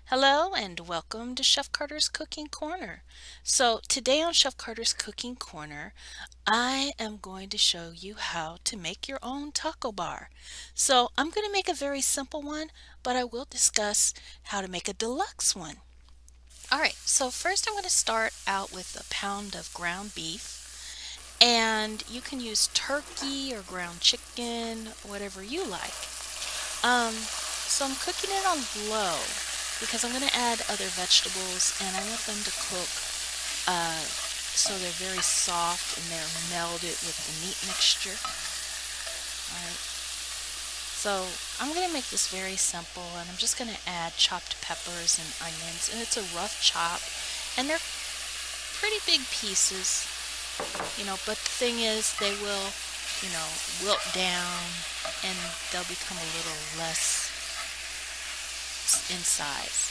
Hello and welcome to Chef Carter's Cooking Corner. So today on Chef Carter's Cooking Corner, I am going to show you how to make your own taco bar. So I'm going to make a very simple one, but I will discuss how to make a deluxe one. Alright, so first I'm going to start out with a pound of ground beef, and you can use turkey or ground chicken, whatever you like. So I'm cooking it on low because I'm going to add other vegetables and I want them to cook so they're very soft and they're melded with the meat mixture. Alright, so I'm going to make this very simple and I'm just going to add chopped peppers and onions, and it's a rough chop and they're pretty big pieces, but the thing is they will, wilt down and they'll become a little less in size.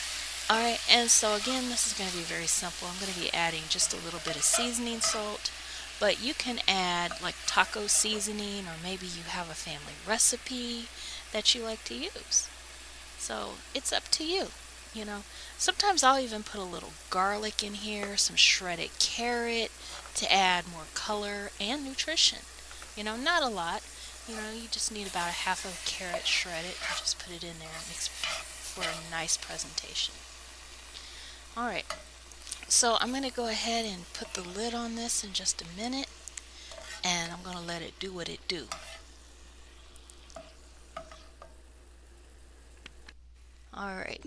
Alright, and so again, this is going to be very simple. I'm going to be adding just a little bit of seasoning salt, but you can add like taco seasoning, or maybe you have a family recipe that you like to use. So it's up to you. Sometimes I'll even put a little garlic in here, some shredded carrot to add more color and nutrition. Not a lot. You just need about a half of a carrot shredded. You just put it in there. It makes for a nice presentation. Alright, so I'm going to go ahead and put the lid on this in just a minute, and I'm going to let it do what it do. Alright,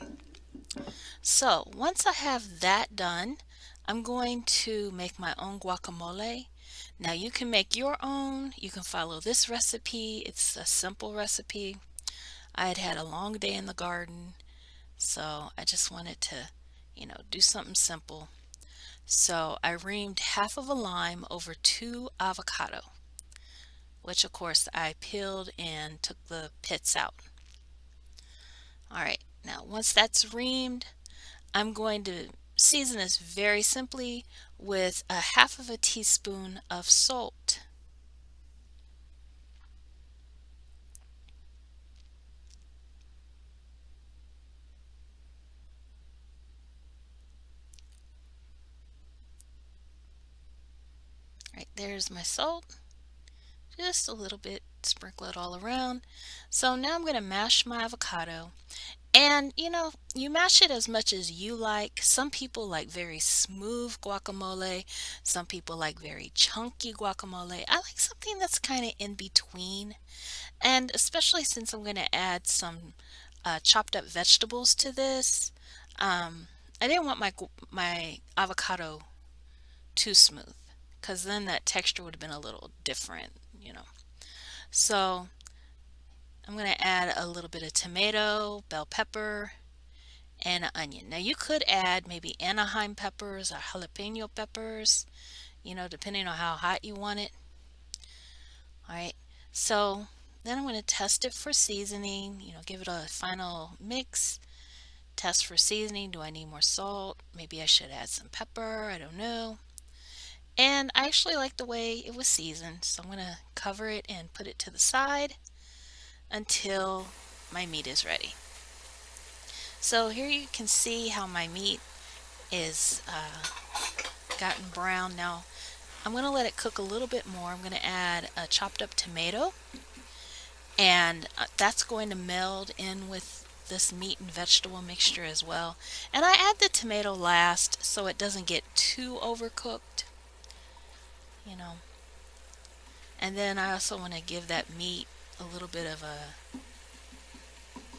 so once I have that done, I'm going to make my own guacamole. Now you can make your own, you can follow this recipe. It's a simple recipe. I had a long day in the garden, so I just wanted to, do something simple. So I reamed half of a lime over 2 avocado, which of course I peeled and took the pits out. Alright, now once that's reamed, I'm going to season this very simply with a half of a teaspoon of salt. Right, there's my salt. Just a little bit, sprinkle it all around. So now I'm going to mash my avocado. And you mash it as much as you like. Some people like very smooth guacamole. Some people like very chunky guacamole. I like something that's kind of in between. And especially since I'm going to add some chopped up vegetables to this, I didn't want my avocado too smooth, because then that texture would have been a little different. So I'm going to add a little bit of tomato, bell pepper, and an onion. Now you could add maybe Anaheim peppers or jalapeno peppers, depending on how hot you want it. Alright, so then I'm going to test it for seasoning, give it a final mix, test for seasoning. Do I need more salt? Maybe I should add some pepper, I don't know. And I actually like the way it was seasoned, so I'm going to cover it and put it to the side until my meat is ready. So here you can see how my meat is gotten brown. Now I'm going to let it cook a little bit more. I'm going to add a chopped up tomato, and that's going to meld in with this meat and vegetable mixture as well. And I add the tomato last so it doesn't get too overcooked, you know. And then I also want to give that meat a little bit of a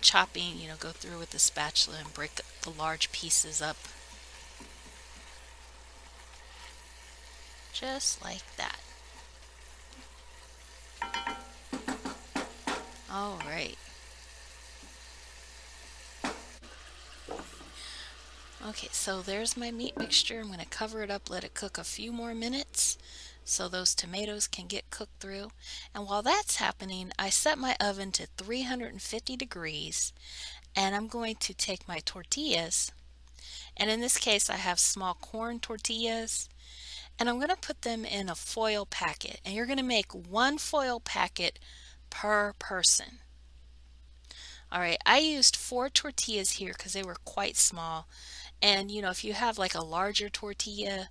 chopping, go through with the spatula and break the large pieces up. Just like that. All right. Okay, so there's my meat mixture. I'm going to cover it up, let it cook a few more minutes so those tomatoes can get cooked through. And while that's happening, I set my oven to 350 degrees, and I'm going to take my tortillas, and in this case I have small corn tortillas, and I'm going to put them in a foil packet. And you're going to make one foil packet per person. All right, I used 4 tortillas here because they were quite small. And if you have like a larger tortilla,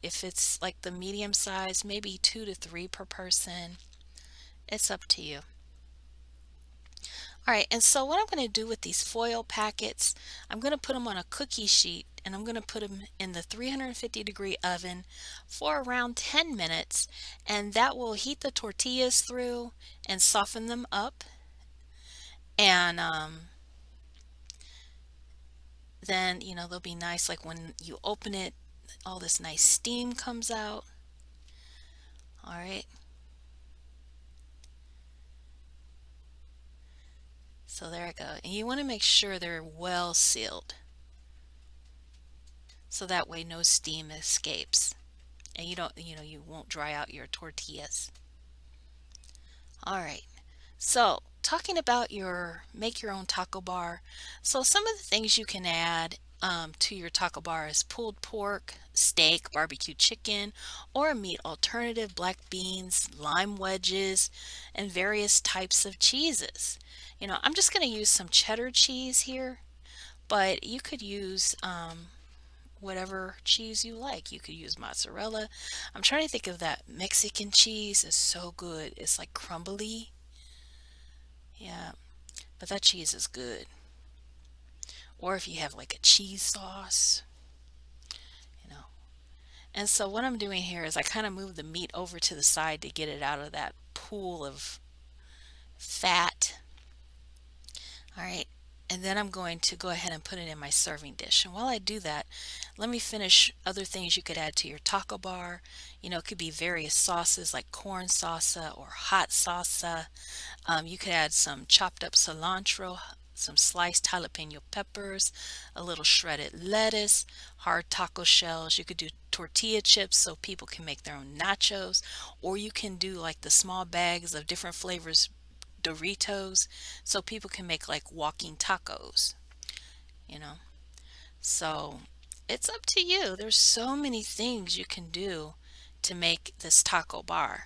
if it's like the medium size, maybe 2 to 3 per person. It's up to you. All right, and so what I'm going to do with these foil packets, I'm going to put them on a cookie sheet and I'm going to put them in the 350-degree oven for around 10 minutes, and that will heat the tortillas through and soften them up. And then, they'll be nice, like when you open it, all this nice steam comes out. All right. So there I go. And you want to make sure they're well sealed, so that way no steam escapes and you won't dry out your tortillas. All right. So, talking about your make your own taco bar. So, some of the things you can add to your taco bar is pulled pork, steak, barbecue chicken, or a meat alternative, black beans, lime wedges, and various types of cheeses. I'm just going to use some cheddar cheese here, but you could use whatever cheese you like. You could use mozzarella. I'm trying to think of that Mexican cheese is so good. It's like crumbly. Yeah, but that cheese is good. Or if you have like a cheese sauce, you know. And so what I'm doing here is I kind of move the meat over to the side to get it out of that pool of fat. All right. And then I'm going to go ahead and put it in my serving dish. And while I do that, let me finish other things you could add to your taco bar. It could be various sauces like corn salsa or hot salsa. You could add some chopped up cilantro, some sliced jalapeno peppers, a little shredded lettuce, hard taco shells. You could do tortilla chips so people can make their own nachos, or you can do like the small bags of different flavors Doritos so people can make like walking tacos, you know. So it's up to you. There's so many things you can do to make this taco bar.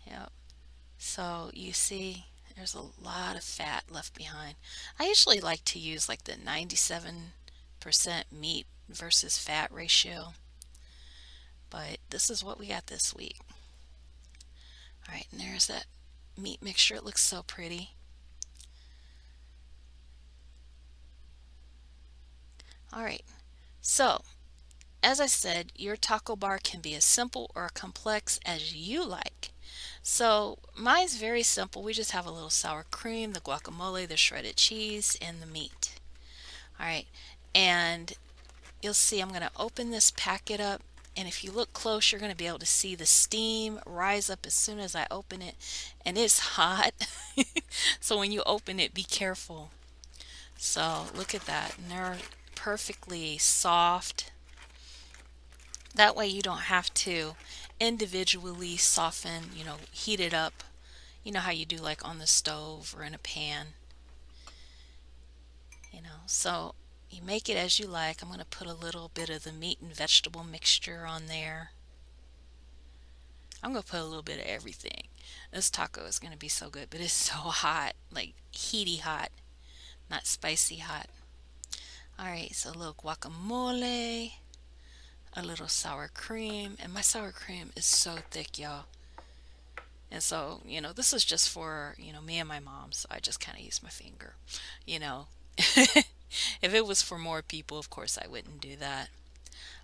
Yep. So you see, there's a lot of fat left behind. I usually like to use like the 97% meat versus fat ratio, but this is what we got this week. All right, and there's that meat mixture. It looks so pretty. All right, so as I said, your taco bar can be as simple or complex as you like. So mine's very simple. We just have a little sour cream, the guacamole, the shredded cheese, and the meat. All right, and you'll see I'm going to open this packet up, and if you look close, you're going to be able to see the steam rise up as soon as I open it, and it's hot. So when you open it, be careful. So look at that, and they're perfectly soft. That way you don't have to individually soften, heat it up. You know how you do like on the stove or in a pan. So you make it as you like. I'm going to put a little bit of the meat and vegetable mixture on there. I'm going to put a little bit of everything. This taco is going to be so good, but it's so hot, like heaty hot, not spicy hot. All right, so a little guacamole, a little sour cream, and my sour cream is so thick, y'all. And so, this is just for, me and my mom, so I just kind of use my finger, you know. If it was for more people, of course, I wouldn't do that.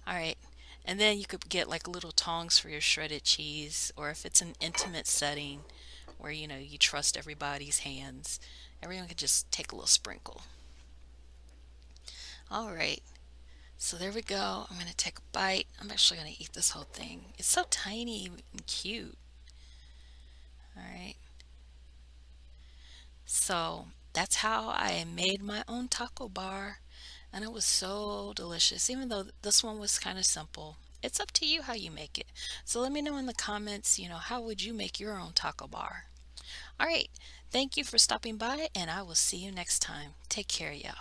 All right. And then you could get like little tongs for your shredded cheese, or if it's an intimate setting where, you trust everybody's hands, everyone could just take a little sprinkle. All right. So there we go. I'm going to take a bite. I'm actually going to eat this whole thing. It's so tiny and cute. All right. So that's how I made my own taco bar. And it was so delicious, even though this one was kind of simple. It's up to you how you make it. So let me know in the comments, how would you make your own taco bar? All right. Thank you for stopping by, and I will see you next time. Take care, y'all.